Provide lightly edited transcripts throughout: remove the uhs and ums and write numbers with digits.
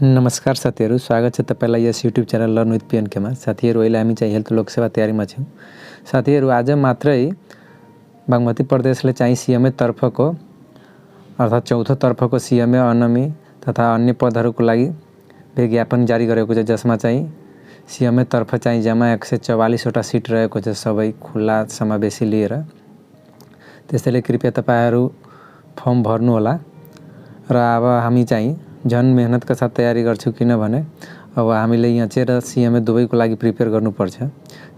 नमस्कार साथीहरु, स्वागत छ तपाईलाई यस युट्युब च्यानल लर्न विथ पिएनके मा। साथीहरु, अहिले हामी चाहिँ हेल्थ लोकसेवा तयारीमा छौं। साथीहरु, आज मात्रै बागमती प्रदेशले चाहिँ सीएमए तर्फको अर्थात चौथो तर्फको सीएमए अनमी तथा अन्य पदहरुको लागि विज्ञापन जारी गरेको छ, जसमा चाहिँ सीएमए तर्फ चाहिँ जम्मा 144 वटा सिट रहेको छ, सबै खुला समावेशी लिएर। त्यसैले कृपया तपाईहरु फर्म भर्नु होला र अब हामी चाहिँ झन मेहनतका साथ तयारी गर्छौं, किनभने अब हामीले यहाँ चाहिँ सीएमए दुवैको लागि प्रिपेयर गर्नुपर्छ।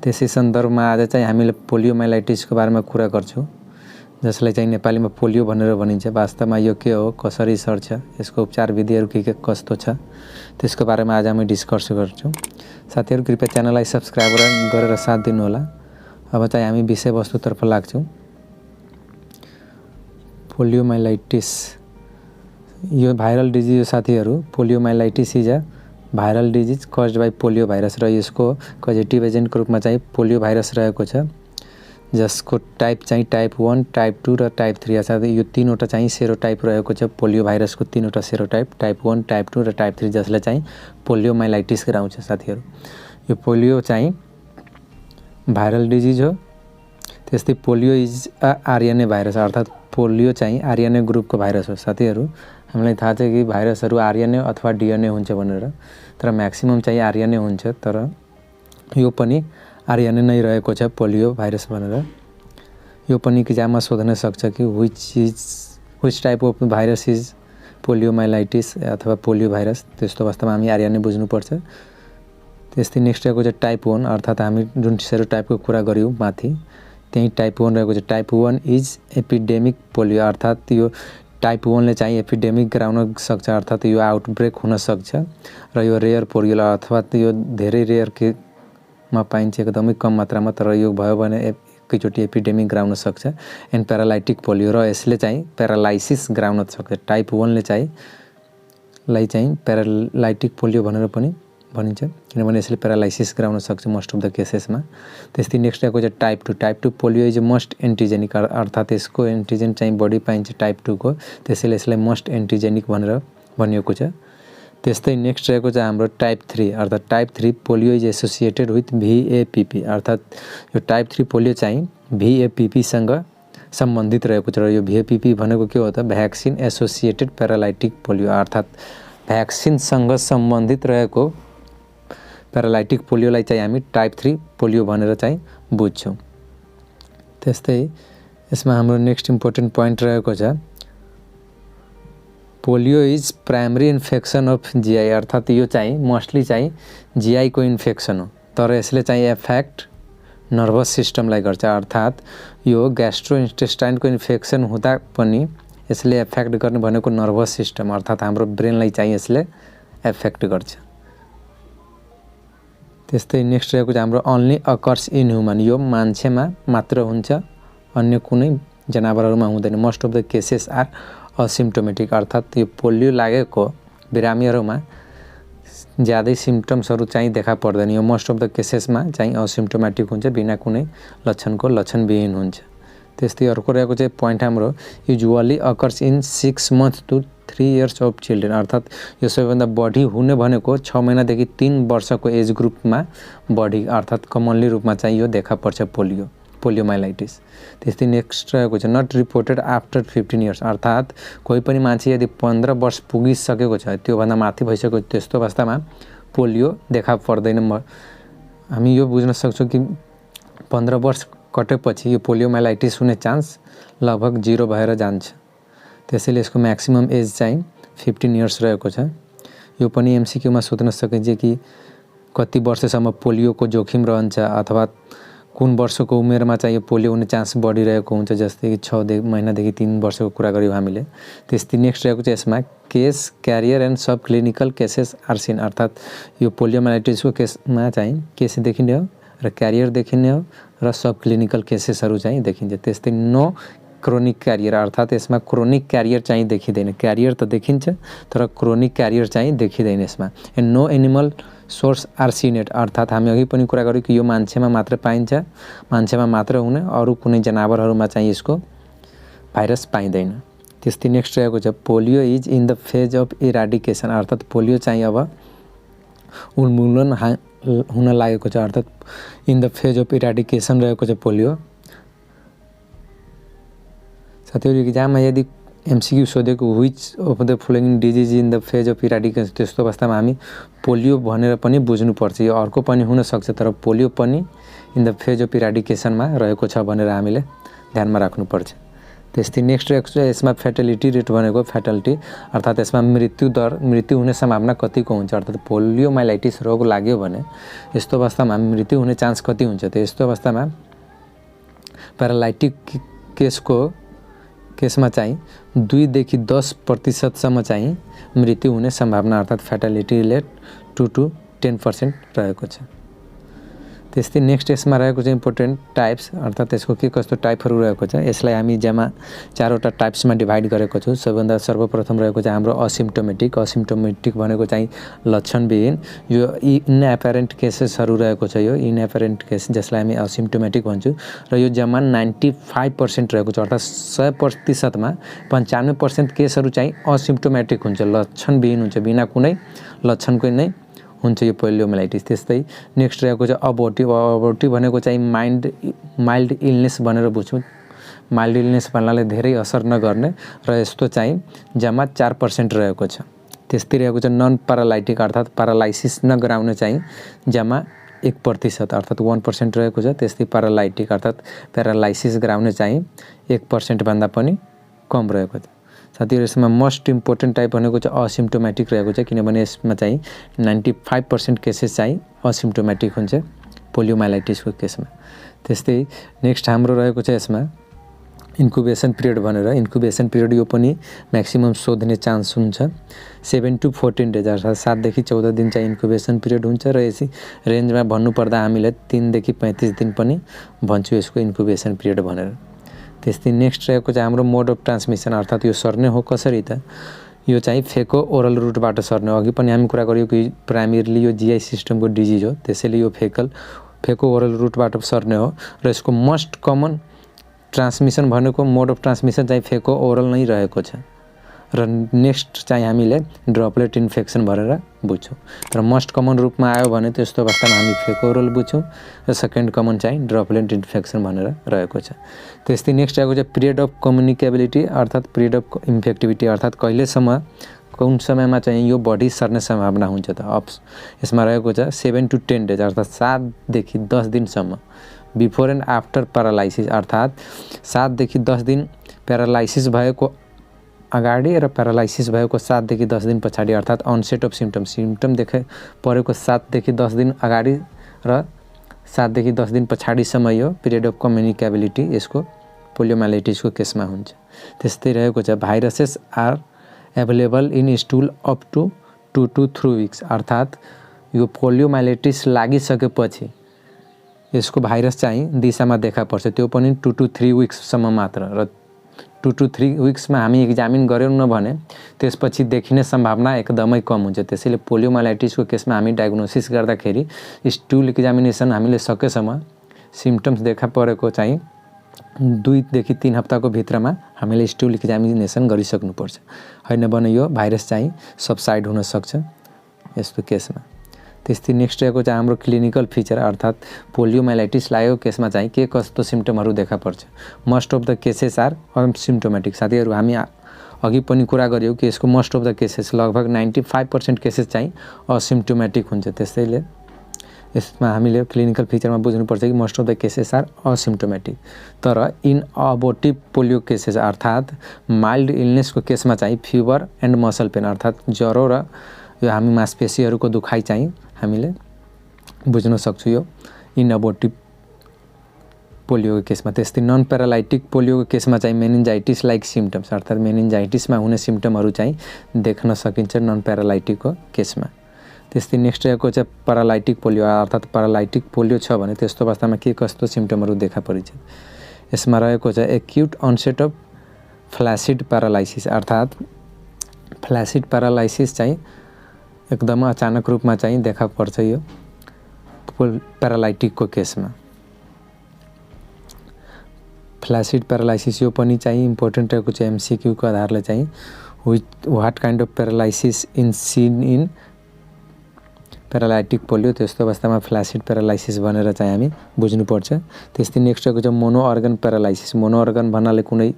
त्यसै सन्दर्भमा आज चाहिँ हामीले पोलियोमाइलाइटिसको बारेमा कुरा गर्छौं, जसलाई चाहिँ नेपालीमा पोलियो भनेर भनिन्छ। वास्तवमा यो के हो, कसरी सर्छ, यसको उपचार विधिहरु के कस्तो छ, त्यसको बारेमा आज हामी डिस्कस गर्छौं। साथीहरु, कृपया च्यानललाई सब्स्क्राइब गरेर साथ दिनु होला। अब चाहिँ हामी विषयवस्तुतर्फ लाग्छौं। पोलियोमाइलाइटिस यो भाइरल डिजीज हो साथीहरु। Poliomyelitis is a viral disease caused by polio virus र यसको कजेटिभ एजेन्टको रूपमा चाहिँ पोलियो भाइरस रहेको छ, जसको टाइप चाहिँ टाइप 1, टाइप 2 र टाइप 3 अर्थात यो तीनवटा चाहिँ सेरोटाइप रहेको छ। पोलियो भाइरसको तीनवटा सेरोटाइप टाइप 1, टाइप 2 र टाइप 3, जसले चाहिँ पोलियोमाइलाइटिस गराउँछ। साथीहरु, यो पोलियो चाहिँ भाइरल डिजीज हो। त्यस्तै polio is a RNA virus अर्थात पोलियो चाहिँ आरएनए ग्रुपको भाइरस हो। साथीहरु, हामीलाई थाहा छ कि भाइरसहरु आरएनए अथवा डीएनए हुन्छ भनेर, तर म्याक्सिमम चाहिँ आरएनए हुन्छ, तर यो पनि आरएनए नै रहेको छ पोलियो भाइरस भनेर। यो पनि इक्जाममा सोध्न सक्छ कि which type of virus is poliomyelitis अथवा पोलियो भाइरस। त्यस्तो अवस्थामा हामी आरएनए बुझ्नुपर्छ। त्यस्तै नेक्स्ट रहेको छ टाइप 1 अर्थात हामी जुन सेरोटाइपको कुरा गर्यौं माथि, त्यही टाइप 1 रहेको छ। टाइप 1 इज एपिडेमिक पोलियो अर्थात यो टाइप 1 ले चाहिँ एपिडेमिक गराउन सक्छ, अर्थात यो आउटब्रेक हुन सक्छ र यो रेयर पोलियो अथवा यो धेरै रेयर केमा पाइन्छ, एकदमै कम मात्रामा, तर यो भयो भने एकैचोटी एपिडेमिक गराउन सक्छ। एन्ड प्यारालाइटिक पोलियो र यसले चाहिँ प्यारालाइसिस गराउन सक्छ। टाइप 1 ले चाहिँ प्यारालाइटिक पोलियो भनेर पनि भनिन्छ, किनभने यसले प्यारालाइसिस गराउन सक्छ मोस्ट अफ द केसेसमा। त्यस्तै नेक्स्ट रहेको छ type 2। Type 2 polio is most antigenic अर्थात यसको एन्टिजेन चाहिँ बढी पाइन्छ टाइप 2 को, त्यसैले यसलाई मोस्ट एन्टिजेनिक भनेर भनिएको छ। त्यस्तै नेक्स्ट रहेको छ हाम्रो टाइप 3 अर्थात type 3 polio is associated with VAPP अर्थात यो टाइप 3 पोलियो चाहिँ VAPP सँग सम्बन्धित रहेको छ। र यो VAPP भनेको के हो त, भ्याक्सिन एसोसिएटेड प्यारालाइटिक पोलियो अर्थात भ्याक्सिनसँग सम्बन्धित रहेको प्यारालाइटिक पोलियोलाई चाहिँ हामी टाइप 3 पोलियो भनेर चाहिँ बुझ्छौं। त्यस्तै यसमा हाम्रो नेक्स्ट इम्पोर्टेन्ट पोइन्ट रहेको छ polio is primary infection of GI अर्थात यो चाहिँ मोस्टली चाहिँ जीआई को इन्फेक्सन हो, तर यसले चाहिँ एफेक्ट नर्भस सिस्टमलाई गर्छ। अर्थात यो ग्यास्ट्रोइन्टेस्टाइनको इन्फेक्सन हुँदा पनि यसले एफेक्ट गर्ने भनेको नर्भस सिस्टम अर्थात हाम्रो ब्रेनलाई चाहिँ यसले एफेक्ट गर्छ। त्यस्तै नेक्स्ट रहेको चाहिँ हाम्रो ओन्ली अकर्स इन ह्युमन, यो मान्छेमा मात्र हुन्छ, अन्य कुनै जनावरहरुमा हुँदैन। Most of the cases are asymptomatic अर्थात यो पोलियो लागेको बिरामीहरुमा ज्यादै सिम्पटम्सहरु चाहिँ देखा पर्दैन। यो मोस्ट अफ द केसेसमा चाहिँ असिम्प्टोमेटिक हुन्छ, बिना कुनै लक्षणको लक्षणविहीन हुन्छ। त्यस्तै अर्को रहेको चाहिँ पोइन्ट हाम्रो usually occurs in 6 months to 3 years of children अर्थात यो सबैभन्दा बढी हुने भनेको 6 महिनादेखि 3 वर्षको एज ग्रुपमा बढी अर्थात कमनली रूपमा चाहिँ यो देखा पर्छ पोलियोमाइलाइटिस। त्यस्तै नेक्स्ट रहेको छ नट रिपोर्टेड आफ्टर 15 years अर्थात कोही पनि मान्छे यदि 15 वर्ष पुगिसकेको छ, त्यो भन्दा माथि भइसक्यो, त्यस्तो अवस्थामा पोलियो देखा पर्दैन। हामी यो बुझ्न सक्छौं कि 15 वर्ष कटेपछि यो पोलियोमाइलाइटिस हुने चान्स लगभग 0 भएर जान्छ। त्यसैले यसको म्याक्सिमम एज चाहिँ 15 years रहेको छ। यो पनि एमसीक्यू मा सोध्न सकिन्छ कि कति वर्षसम्म पोलियोको जोखिम रहन्छ अथवा कुन वर्षको उमेरमा चाहिँ यो पोलियो हुने चान्स बढिरहेको हुन्छ, जस्तै कि 6 महिनादेखि 3 वर्षको कुरा गर्यौं हामीले। त्यस्तै नेक्स्ट रहेको चाहिँ यसमा case carrier and subclinical cases are seen अर्थात यो पोलियोमाइलाइटिसको केसमा चाहिँ केस देखिने हो र क्यारियर देखिने हो र सब क्लिनिकल केसेसहरु चाहिँ देखिन्छ। त्यस्तै नो क्रोनिक क्यारियर अर्थात यसमा क्रोनिक क्यारियर चाहिँ देखिदैन। क्यारियर त देखिन्छ तर क्रोनिक क्यारियर चाहिँ देखिदैन यसमा। And no animal source are seen अर्थात हामी अघि पनि कुरा गर्यौं कि यो मान्छेमा मात्र पाइन्छ, मान्छेमा मात्र हुने, अरु कुनै जनावरहरुमा चाहिँ यसको भाइरस पाइदैन। त्यस्तै नेक्स्ट रहेको छ polio is in the phase of eradication अर्थात् पोलियो चाहिँ अब उन्मूलन हुन लागेको छ अर्थात् in the phase of eradication रहेको छ पोलियो। साथीहरु एक्जाममा यदि एमसीक्यू सोधेको which of the following disease in the phase of eradication त्यस्तो अवस्थामा हामी पोलियो भनेर पनि बुझ्नुपर्छ। यो अर्को पनि हुन सक्छ तर पोलियो पनि इन द फेज अफ इराडिकेसनमा रहेको छ भनेर हामीले ध्यानमा राख्नुपर्छ। त्यस्तै नेक्स्ट रहेको छ यसमा फेटलिटी रेट भनेको फेटलिटी अर्थात् यसमा मृत्यु हुने सम्भावना कतिको हुन्छ अर्थात् पोलियोमाइलाइटिस रोग लाग्यो भने यस्तो अवस्थामा मृत्यु हुने चान्स कति हुन्छ त यस्तो अवस्थामा प्यारालाइटिक केसमा चाहिँ 2 देखि 10% सम्म चाहिँ मृत्यु हुने सम्भावना अर्थात् फेटलिटी रेट 2 to 10% रहेको छ। त्यस्तै नेक्स्ट यसमा रहेको चाहिँ इम्पोर्टेन्ट टाइप्स अर्थात् यसको के कस्तो टाइपहरू रहेको छ यसलाई हामी जम्मा 4वटा टाइप्समा डिभाइड गरेको छौँ। सबभन्दा सर्वप्रथम रहेको चाहिँ हाम्रो असिम्प्टोमेटिक भनेको चाहिँ लक्षणविहीन यो इनएपेरेन्ट केसेसहरू रहेको छ। यो इनएपेरेन्ट केस जसलाई हामी असिम्प्टोमेटिक भन्छौँ र यो जम्मा 95% रहेको छ अर्थात् 100%मा 95% केसहरू चाहिँ असिम्प्टोमेटिक हुन्छ लक्षणविहीन हुन्छ बिना कुनै लक्षणको नै हुन्छ यो पोलियोमाइलाइटिस। त्यस्तै नेक्स्ट रहेको छ अबोर्टिभ भनेको चाहिँ माइल्ड इलनेस भनेर बुझ्छौँ। माइल्ड इलनेस भन्नाले धेरै असर नगर्ने र यस्तो चाहिँ जम्मा 4% रहेको छ। त्यस्तै रहेको छ नन प्यारालाइटिक अर्थात् प्यारालाइसिस नगराउने चाहिँ जम्मा 1% अर्थात् 1% रहेको छ। त्यस्तै प्यारालाइटिक अर्थात् प्यारालाइसिस गराउने चाहिँ 1% भन्दा पनि कम रहेको छ। साथीहरु यसमा मोस्ट इम्पोर्टेन्ट टाइप भनेको चाहिँ असिम्प्टोमेटिक रहेको छ किनभने यसमा चाहिँ 95% केसेस चाहिँ असिम्प्टोमेटिक हुन्छ पोलियोमाइलाइटिसको केसमा। त्यस्तै नेक्स्ट हाम्रो रहेको छ यसमा इन्क्युबेसन पिरियड भनेर इन्क्युबेसन पिरियड यो पनि म्याक्सिमम सोध्ने चान्स हुन्छ 7 to 14 डेज अर्थात् 7 देखि 14 दिन चाहिँ इन्क्युबेसन पिरियड हुन्छ र यसै रेन्जमा भन्नुपर्दा हामीले 3 देखि 35 दिन पनि भन्छौँ यसको इन्क्युबेसन पिरियड भनेर। त्यस्तै नेक्स्ट रहेको चाहिँ हाम्रो मोड अफ ट्रान्समिसन अर्थात् यो सर्ने हो कसरी त यो चाहिँ फेको ओरल रुटबाट सर्ने अघि पनि हामी कुरा गर्यौं कि प्राइमेरीली यो जीआई सिस्टमको डिजिज हो त्यसैले यो फेको ओरल रुटबाट सर्ने हो र यसको मोस्ट कमन ट्रान्समिसन भनेको मोड अफ ट्रान्समिसन चाहिँ फेको ओरल नै रहेको छ र नेक्स्ट चाहिँ हामीले ड्रपलेट इन्फेक्सन भनेर बुझ्छौँ र मोस्ट कमन रूपमा आयो भने त्यस्तो अवस्थामा हामी फेको ओरल बुझ्छौँ र सेकेन्ड कमन चाहिँ ड्रपलेट इन्फेक्सन भनेर रहेको छ। त्यस्तै नेक्स्ट रहेको छ पिरियड अफ कम्युनिकेबिलिटी अर्थात् पिरियड अफ इन्फेक्टिभिटी अर्थात् कहिलेसम्म कुन समयमा चाहिँ यो बढी सर्ने सम्भावना हुन्छ त यसमा रहेको छ 7 to 10 डेज अर्थात् 7 देखि 10 दिनसम्म बिफोर एन्ड आफ्टर प्यारालाइसिस अर्थात् 7 देखि 10 दिन प्यारालाइसिस भएको अगाडि र प्यारालाइसिस भएको 7 देखि 10 दिन पछाडि अर्थात् अनसेट अफ सिम्पटम देखा परेको 7 देखि 10 दिन अगाडि र 7 देखि 10 दिन पछाडिसम्म यो पिरियड अफ कम्युनिकेबिलिटी यसको पोलियोमाइलाइटिसको केसमा हुन्छ। त्यस्तै रहेको छ viruses are available in stool up to 2 to 3 weeks अर्थात् यो पोलियोमाइलाइटिस लागिसकेपछि यसको भाइरस चाहिँ दिशामा देखा पर्छ त्यो पनि 2 to 3 विक्ससम्म मात्र र 2 to 3 विक्समा हामी एक्जामिन गऱ्यौँ न भने त्यसपछि देखिने सम्भावना एकदमै कम हुन्छ। त्यसैले पोलियोमाइलाइटिसको केसमा हामी डायग्नोसिस गर्दाखेरि स्टुल एक्जामिनेसन हामीले सकेसम्म सिम्पटम्स देखा परेको चाहिँ 2 देखि 3 हप्ताको भित्रमा हामीले स्टुल एक्जामिनेसन गरिसक्नुपर्छ हैन भने यो भाइरस चाहिँ सबसाइड हुन सक्छ यस्तो केसमा। त्यस्तै नेक्स्ट रहेको चाहिँ हाम्रो क्लिनिकल फिचर अर्थात् पोलियोमाइलाइटिस लागेको केसमा चाहिँ के कस्तो सिम्पटमहरू देखा पर्छ। Most of the cases are asymptomatic साथीहरु हामी अघि पनि कुरा गर्यौं कि यसको मोस्ट अफ द केसेस लगभग 95% केसेस चाहिँ असिम्प्टोमेटिक हुन्छ। त्यसैले यसमा हामीले क्लिनिकल फिचरमा बुझ्नुपर्छ कि most of the cases are asymptomatic तर इन अबोर्टिभ पोलियो केसेस अर्थात् माइल्ड इलनेसको केसमा चाहिँ फिभर एन्ड मसल पेन अर्थात् ज्वरो र यो हामी मांसपेशीहरूको दुखाइ चाहिँ हामीले बुझ्न सक्छौं यो इन अबोर्टिभ पोलियोको केसमा। त्यस्तै नन प्यारालाइटिक पोलियोको केसमा चाहिँ मेनिन्जाइटिस लाइक सिम्पटम्स अर्थात् मेनिन्जाइटिसमा हुने सिम्पटमहरू चाहिँ देख्न सकिन्छ नन प्यारालाइटिकको केसमा। त्यस्तै नेक्स्ट रहेको चाहिँ प्यारालाइटिक पोलियो अर्थात् प्यारालाइटिक पोलियो छ भने त्यस्तो अवस्थामा के कस्तो सिम्पटमहरू देखा परिन्छ। यसमा रहेको छ एक्युट अनसेट अफ फ्ल्यासिड प्यारालाइसिस अर्थात् फ्ल्यासिड प्यारालाइसिस चाहिँ एकदम अचानक रूपमा चाहिँ देखा पर्छ यो प्यारालाइटिकको केसमा। फ्ल्यासिड प्यारालाइसिस यो पनि चाहिँ इम्पोर्टेन्ट रहेको छ MCQ को आधारले चाहिँ what kind of paralysis in seen in paralytic polio त्यस्तो अवस्थामा फ्ल्यासिड प्यारालाइसिस भनेर चाहिँ हामी बुझ्नुपर्छ। त्यस्तै नेक्स्ट रहेको छ mono organ paralysis. Mono organ भन्नाले कुनै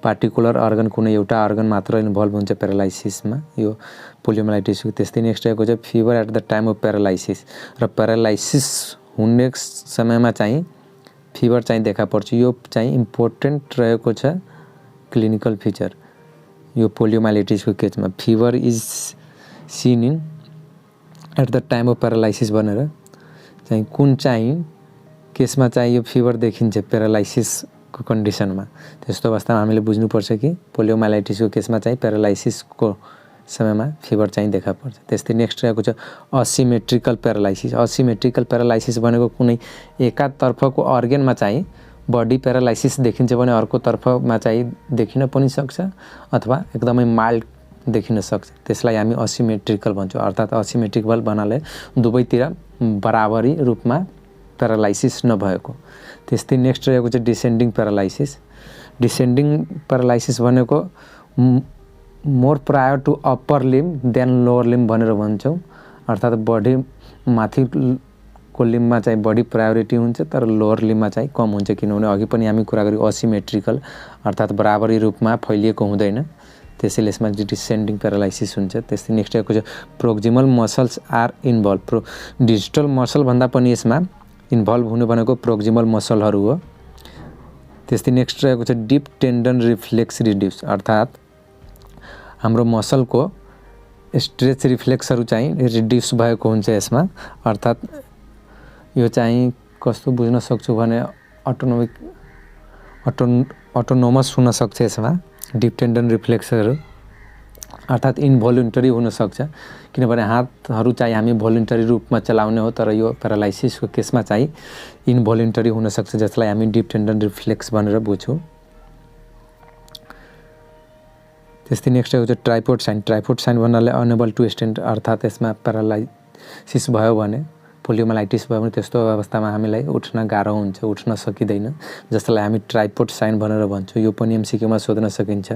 पार्टिकुलर अर्गन कुनै एउटा अर्गन मात्र इन्भल्भ हुन्छ प्यारालाइसिसमा यो पोलियोमाइलाइटिसको। त्यस्तै नेक्स्ट रहेको छ fever at the time of paralysis र प्यारालाइसिस हुने समयमा चाहिँ फिभर चाहिँ देखा पर्छ। यो चाहिँ इम्पोर्टेन्ट रहेको छ क्लिनिकल फिचर यो पोलियोमाइलाइटिसको केसमा fever is seen in at the time of paralysis भनेर चाहिँ कुन चाहिँ केसमा चाहिँ यो फिभर देखिन्छ प्यारालाइसिसको कन्डिसनमा त्यस्तो अवस्थामा हामीले बुझ्नुपर्छ कि पोलियोमाइलाइटिसको केसमा चाहिँ प्यारालाइसिसको समयमा फिभर चाहिँ देखा पर्छ। त्यस्तै नेक्स्ट रहेको छ असिमेट्रिकल प्यारालाइसिस। असिमेट्रिकल प्यारालाइसिस भनेको कुनै एकातर्फको अर्गनमा चाहिँ बडी प्यारालाइसिस देखिन्छ भने अर्को तर्फमा चाहिँ देखिन पनि सक्छ अथवा एकदमै माइल्ड देखिन सक्छ। त्यसलाई हामी असिमेट्रिकल भन्छौँ। अर्थात् असिमेट्रिकल भन्नाले दुवैतिर बराबरी रूपमा प्यारालाइसिस नभएको। त्यस्तै नेक्स्ट रहेको छ डिसेन्डिङ प्यारालाइसिस। डिसेन्डिङ प्यारालाइसिस भनेको more prior to upper limb than lower limb भनेर भन्छौँ। अर्थात् बडी माथिको लिम्बमा चाहिँ बढी प्रायोरिटी हुन्छ तर लोवर लिम्बमा चाहिँ कम हुन्छ किनभने अघि पनि हामी कुरा गऱ्यौँ असिमेट्रिकल अर्थात् बराबरी रूपमा फैलिएको हुँदैन त्यसैले यसमा डिसेन्डिङ प्यारालाइसिस हुन्छ। त्यस्तै नेक्स्ट रहेको छ proximal muscles are involve. Digital muscle भन्दा पनि यसमा इन्भल्भ हुनु भनेको प्रोक्सिमल मसलहरू हो। त्यस्तै नेक्स्ट रहेको छ डिप टेन्डन रिफ्लेक्स रिड्युस। अर्थात् हाम्रो मसलको स्ट्रेच रिफ्लेक्सहरू चाहिँ रिड्युस भएको हुन्छ यसमा। अर्थात् यो चाहिँ कस्तो बुझ्न सक्छु भने अटोनोमस हुन सक्छ यसमा डिप टेन्डन रिफ्लेक्सहरू अर्थात् इन्भोलुन्टरी हुनसक्छ किनभने हातहरू चाहिँ हामी भोलुन्टरी रूपमा चलाउने हो तर यो प्यारालाइसिसको केसमा चाहिँ इन्भोलुन्टरी हुनसक्छ जसलाई हामी डिप टेन्डन रिफ्लेक्स भनेर बुझ्छौँ। त्यस्तै नेक्स्ट रहेको छ ट्राइपोड साइन। ट्राइपोड साइन भन्नाले अनेबल टु स्ट्यान्ड अर्थात् यसमा प्यारालाइसिस भयो भने पोलियोमाइलाइटिस भयो भने त्यस्तो अवस्थामा हामीलाई उठ्न गाह्रो हुन्छ उठ्न सकिँदैन जसलाई हामी ट्राइपोड साइन भनेर भन्छौँ। यो पनि MCQमा सोध्न सकिन्छ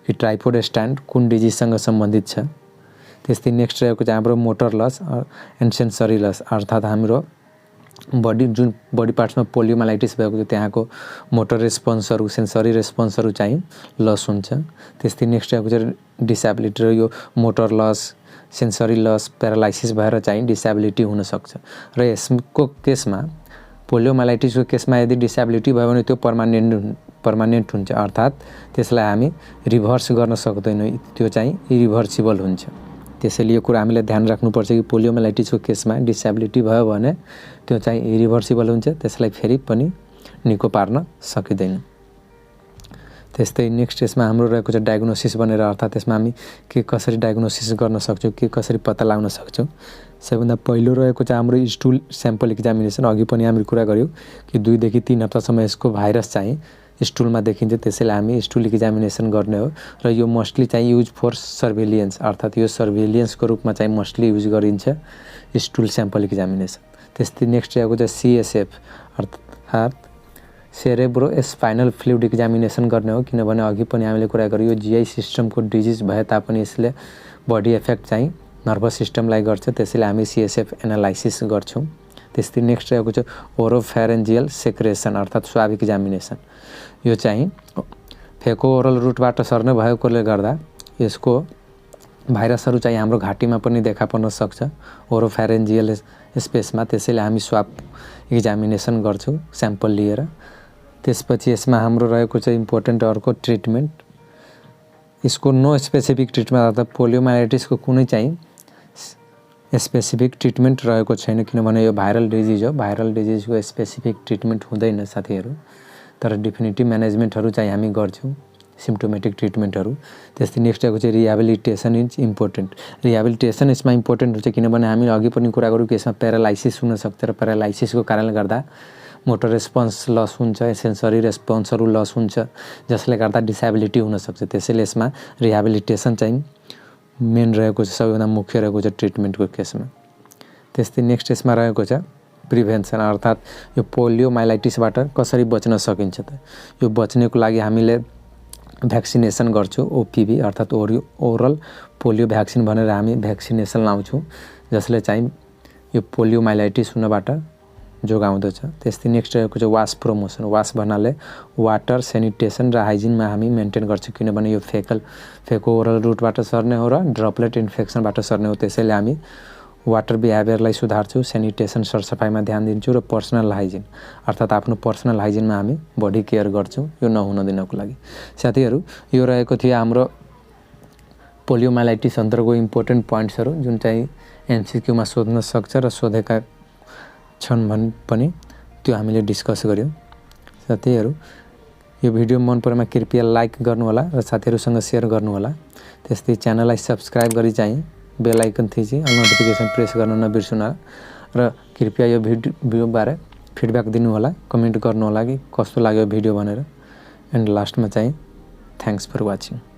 कि ट्राइपोड स्ट्यान्ड कुन डिजिजसँग सम्बन्धित छ। त्यस्तै नेक्स्ट रहेको चाहिँ हाम्रो motor loss and sensory loss अर्थात् हाम्रो बडी जुन बडी पार्ट्समा पोलियोमाइलाइटिस भएको थियो त्यहाँको मोटर रेस्पोन्सहरू सेन्सरी रेस्पोन्सहरू चाहिँ लस हुन्छ। त्यस्तै नेक्स्ट रहेको चाहिँ डिसेबिलिटी र यो motor loss sensory loss paralysis भएर चाहिँ डिसेबिलिटी हुनसक्छ र यसको केसमा पोलियोमाइलाइटिसको केसमा यदि डिसेबिलिटी भयो भने त्यो पर्मानेन्ट हुन्छ अर्थात् त्यसलाई हामी रिभर्स गर्न सक्दैनौँ त्यो चाहिँ इरिभर्सिबल हुन्छ। त्यसैले यो कुरा हामीले ध्यान राख्नुपर्छ कि पोलियोमाइलाइटिसको केसमा डिसेबिलिटी भयो भने त्यो चाहिँ इरिभर्सिबल हुन्छ त्यसलाई फेरि पनि निको पार्न सकिँदैन। त्यस्तै नेक्स्ट यसमा हाम्रो रहेको छ डायग्नोसिस भनेर अर्थात् यसमा हामी के कसरी डायग्नोसिस गर्न सक्छौँ के कसरी पत्ता लगाउन सक्छौँ। सबैभन्दा पहिलो रहेको चाहिँ हाम्रो स्टुल स्याम्पल एक्जामिनेसन। अघि पनि हामीले कुरा गऱ्यौँ कि 2 देखि 3 हप्तासम्म यसको भाइरस चाहिँ स्टुलमा देखिन्छ त्यसैले हामी स्टुल एक्जामिनेसन गर्ने हो र यो मोस्टली चाहिँ युज फर सर्भेलियन्स अर्थात् यो सर्भेलियन्सको रूपमा चाहिँ मोस्टली युज गरिन्छ स्टुल स्याम्पल एक्जामिनेसन। त्यस्तै नेक्स्ट रहेको चाहिँ CSF अर्थात् सेरेब्रो स्पाइनल फ्लुइड एक्जामिनेसन गर्ने हो किनभने अघि पनि हामीले कुरा गऱ्यौँ यो GI सिस्टमको डिजिज भए तापनि यसले बडी इफेक्ट चाहिँ नर्भस सिस्टमलाई गर्छ त्यसैले हामी CSF एनालाइसिस गर्छौँ। त्यस्तै नेक्स्ट रहेको छ ओरोफेरेन्जियल सेक्रेसन अर्थात् स्वाब एक्जामिनेसन। यो चाहिँ फेको ओरल रुटबाट सर्ने भएकोले गर्दा यसको भाइरसहरू चाहिँ हाम्रो घाँटीमा पनि देखा पर्न सक्छ ओरोफेरेन्जियल स्पेसमा त्यसैले हामी स्वाब एक्जामिनेसन गर्छौँ स्याम्पल लिएर। त्यसपछि यसमा हाम्रो रहेको चाहिँ इम्पोर्टेन्ट अर्को ट्रिटमेन्ट यसको नो स्पेसिफिक ट्रिटमेन्ट अर्थात् पोलियोमाइलाइटिसको कुनै चाहिँ स्पेसिफिक ट्रिटमेन्ट रहेको छैन किनभने यो भाइरल डिजिज हो। भाइरल डिजिजको स्पेसिफिक ट्रिटमेन्ट हुँदैन साथीहरू तर डेफिनेटिभ म्यानेजमेन्टहरू चाहिँ हामी गर्छौँ सिम्प्टोमेटिक ट्रिटमेन्टहरू। त्यस्तै नेक्स्ट रहेको चाहिँ रिहेबिलिटेसन इज इम्पोर्टेन्ट। रिहेबिलिटेसन यसमा इम्पोर्टेन्ट हुन्छ किनभने हामी अघि पनि कुरा गऱ्यौँ कि यसमा प्यारालाइसिस हुनसक्छ र प्यारालाइसिसको कारणले गर्दा मोटर रेस्पोन्स लस हुन्छ सेन्सरी रेस्पोन्सहरू लस हुन्छ जसले गर्दा डिसेबिलिटी हुनसक्छ त्यसैले यसमा रिहेबिलिटेसन चाहिँ मेन रहेको छ सबैभन्दा मुख्य रहेको छ ट्रिटमेन्टको केसमा। त्यस्तै नेक्स्ट यसमा रहेको छ प्रिभेन्सन अर्थात् यो पोलियोमाइलाइटिसबाट कसरी बच्न सकिन्छ त यो बच्नको लागि हामीले भ्याक्सिनेसन गर्छौँ ओपिभी अर्थात् ओरल पोलियो भ्याक्सिन भनेर हामी भ्याक्सिनेसन लाउँछौँ जसले चाहिँ यो पोलियोमाइलाइटिस हुनबाट जोगाउँदछ। त्यस्तै नेक्स्ट रहेको छ वास प्रमोसन। वास भन्नाले वाटर सेनिटेसन र हाइजिनमा हामी मेन्टेन गर्छौँ किनभने यो फेको ओरल रुटबाट सर्ने हो र ड्रपलेट इन्फेक्सनबाट सर्ने हो। त्यसैले हामी वाटर बिहेभियरलाई सुधार्छौँ, सेनिटेसन सरसफाइमा ध्यान दिन्छौँ र पर्सनल हाइजिन अर्थात् आफ्नो पर्सनल हाइजिनमा हामी बडी केयर गर्छौँ यो नहुन दिनको लागि। साथीहरू यो रहेको थियो हाम्रो पोलियोमाइलाइटिस अन्तर्गत इम्पोर्टेन्ट पोइन्ट्सहरू जुन चाहिँ एमसिक्यूमा सोध्न सक्छ र सोधेका छन् भने पनि त्यो हामीले डिस्कस गर्यौँ। साथीहरू यो भिडियो मन परेमा कृपया लाइक गर्नुहोला र साथीहरूसँग सेयर गर्नुहोला। त्यस्तै च्यानललाई सब्सक्राइब गरी चाहिँ बेल आइकन थिची नोटिफिकेसन प्रेस गर्न नबिर्सनुहोला र कृपया यो भिडियोबारे फिडब्याक दिनुहोला, कमेन्ट गर्नुहोला कि कस्तो लाग्यो भिडियो भनेर। एन्ड लास्टमा चाहिँ थ्याङ्क्स फर वाचिङ।